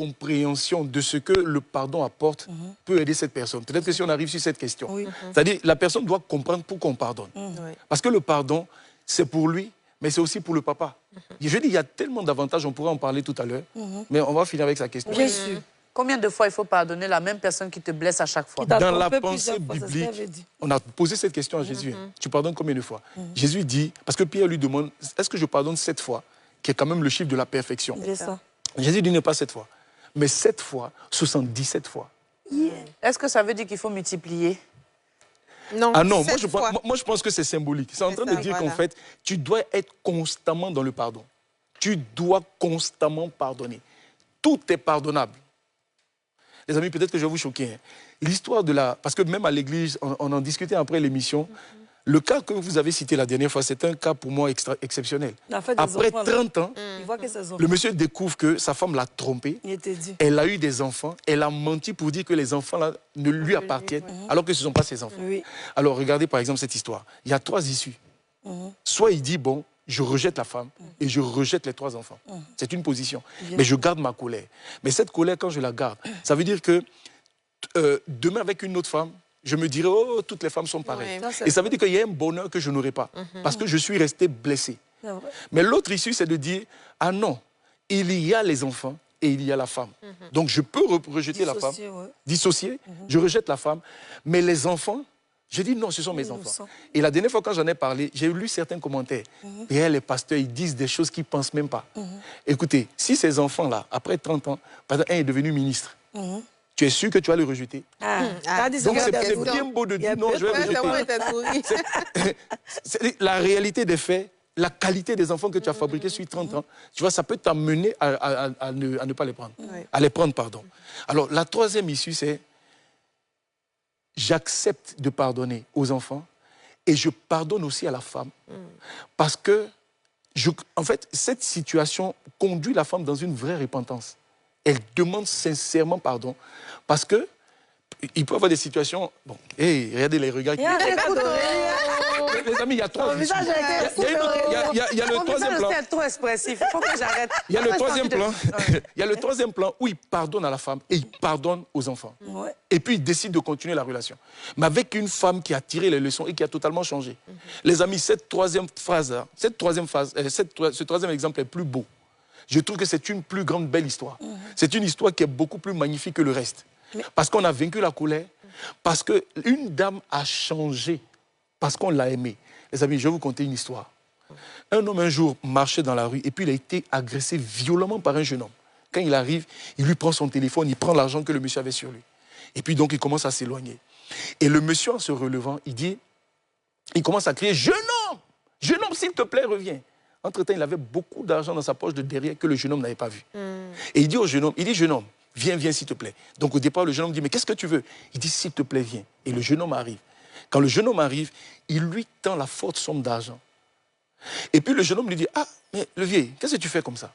compréhension de ce que le pardon apporte peut aider cette personne. Peut-être que si on arrive sur cette question, c'est-à-dire la personne doit comprendre pourquoi on pardonne. Parce que le pardon, c'est pour lui, mais c'est aussi pour le papa. Je dis, il y a tellement d'avantages, on pourrait en parler tout à l'heure, mais on va finir avec sa question. Bien sûr. Combien de fois il faut pardonner la même personne qui te blesse à chaque fois? Dans la pensée biblique, on a posé cette question à Jésus. Tu pardonnes combien de fois? Jésus dit, parce que Pierre lui demande, est-ce que je pardonne 7 fois, qui est quand même le chiffre de la perfection? Jésus dit, non pas 7 fois, mais 7 fois, 77 fois. Est-ce que ça veut dire qu'il faut multiplier? Non, ah non, moi je pense que c'est symbolique. C'est en train de dire qu'en fait, tu dois être constamment dans le pardon. Tu dois constamment pardonner. Tout est pardonnable. Les amis, peut-être que je vais vous choquer. Hein. L'histoire de la... Parce que même à l'église, on en discutait après l'émission. Le cas que vous avez cité la dernière fois, c'est un cas pour moi exceptionnel. Après 30 ans, le monsieur découvre que sa femme l'a trompé. Elle a eu des enfants. Elle a menti pour dire que les enfants là, ne lui appartiennent, alors que ce ne sont pas ses enfants. Alors regardez par exemple cette histoire. Il y a 3 issues. Soit il dit, bon, je rejette la femme et je rejette les 3 enfants. C'est une position. Mais je garde ma colère. Mais cette colère, quand je la garde, ça veut dire que demain, avec une autre femme, je me dirais, oh, toutes les femmes sont pareilles. Et ça veut dire qu'il y a un bonheur que je n'aurai pas. Parce que je suis resté blessé. Mais l'autre issue, c'est de dire, ah non, il y a les enfants et il y a la femme. Donc je peux rejeter la femme, dissocier, je rejette la femme, mais les enfants, je dis non, ce sont mes enfants. Et la dernière fois quand j'en ai parlé, j'ai lu certains commentaires. Et les pasteurs, ils disent des choses qu'ils ne pensent même pas. Écoutez, si ces enfants-là, après 30 ans, par exemple, un est devenu ministre, tu es sûr que tu vas le rejeter? Donc c'est bien beau de dire non, je vais rejeter. La réalité des faits, la qualité des enfants que tu as fabriqués sur 30 ans, tu vois, ça peut t'amener à ne pas les prendre. À les prendre, pardon. Alors la 3e issue, c'est j'accepte de pardonner aux enfants et je pardonne aussi à la femme. Parce que, en fait, cette situation conduit la femme dans une vraie repentance. Elle demande sincèrement pardon. Parce que il peut y avoir des situations... Bon, hey, regardez les regards. Les amis, il y a 3 issues. Il y a le 3e plan. C'est trop expressif. Il faut que j'arrête. Il y a le 3e plan. Il y a le 3e plan où il pardonne à la femme et il pardonne aux enfants. Et puis il décide de continuer la relation. Mais avec une femme qui a tiré les leçons et qui a totalement changé. Les amis, cette 3e phase, ce 3e exemple est plus beau. Je trouve que c'est une plus grande belle histoire. C'est une histoire qui est beaucoup plus magnifique que le reste. Parce qu'on a vaincu la colère, parce qu'une dame a changé, parce qu'on l'a aimée. Les amis, je vais vous conter une histoire. Un homme un jour marchait dans la rue et puis il a été agressé violemment par un jeune homme. Quand il arrive, il lui prend son téléphone, il prend l'argent que le monsieur avait sur lui. Et puis donc il commence à s'éloigner. Et le monsieur en se relevant, il commence à crier « Jeune homme, s'il te plaît, reviens !» Entre-temps, il avait beaucoup d'argent dans sa poche de derrière que le jeune homme n'avait pas vu. Et il dit au jeune homme, jeune homme, viens, s'il te plaît. Donc au départ, le jeune homme dit, mais qu'est-ce que tu veux? Il dit, s'il te plaît, viens. Et le jeune homme arrive. Quand le jeune homme arrive, il lui tend la forte somme d'argent. Et puis le jeune homme lui dit, ah, mais le vieil, qu'est-ce que tu fais comme ça?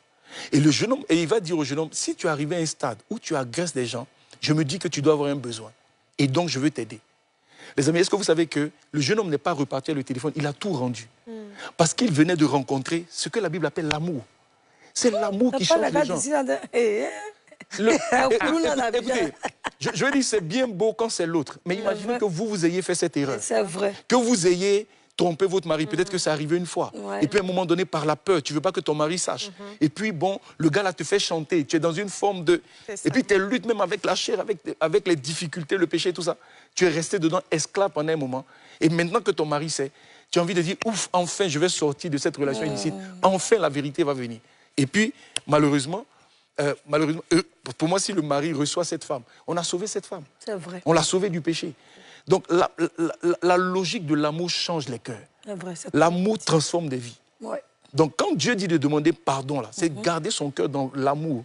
Et il va dire au jeune homme, si tu arrives à un stade où tu agresses des gens, je me dis que tu dois avoir un besoin. Et donc je veux t'aider. Les amis, est-ce que vous savez que le jeune homme n'est pas reparti à le téléphone, il a tout rendu. Parce qu'il venait de rencontrer ce que la Bible appelle l'amour. C'est l'amour qui change les gens. Écoutez, je veux dire, c'est bien beau quand c'est l'autre. Mais imaginez que vous ayez fait cette erreur. C'est vrai. Que vous ayez trompé votre mari. Peut-être que ça arrivé une fois. Et puis à un moment donné, par la peur, tu ne veux pas que ton mari sache. Et puis bon, le gars là te fait chanter. Tu es dans une forme de... Et puis tu luttes même avec la chair, avec les difficultés, le péché, tout ça. Tu es resté dedans esclave pendant un moment. Et maintenant que ton mari sait, tu as envie de dire, ouf, enfin je vais sortir de cette relation illicite. Enfin la vérité va venir. Et puis, malheureusement, pour moi, si le mari reçoit cette femme, on a sauvé cette femme. C'est vrai. On l'a sauvée du péché. Donc, la logique de l'amour change les cœurs. L'amour transforme des vies. Donc, quand Dieu dit de demander pardon, c'est garder son cœur dans l'amour.